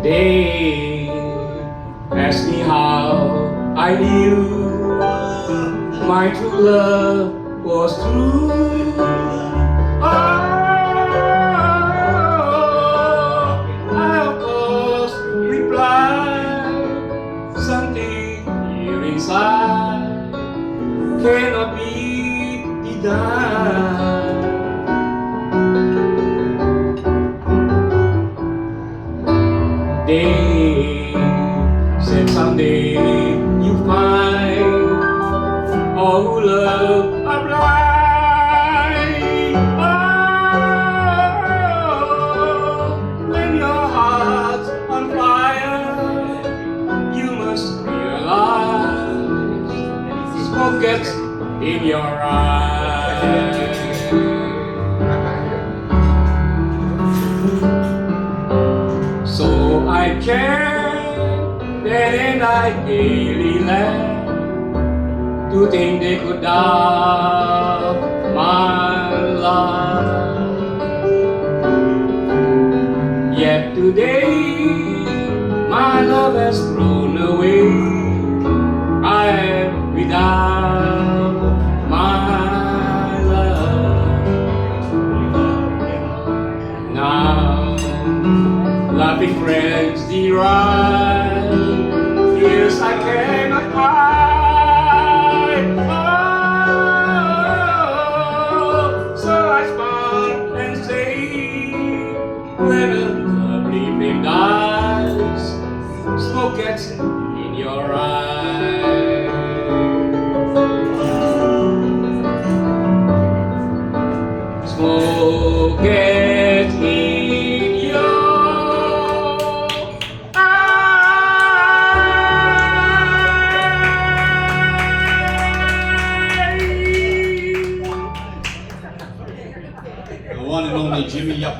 They asked me how I knew my true love was true. Oh, I of course replied, something here inside cannot be denied. They said someday you find all who love are blind. Oh, when your heart's on fire, you must realize smoke gets in your eyes. So I cared then and I gaily laughed to think they could doubt my love. Yet today my love has flown away. I am without my love. Now laughing friends deride, tears I cannot hide. Oh, so I smile and say, when a lovely flame dies, smoke gets in your eyes. Smoke gets in your The one and only Jimmy Yup,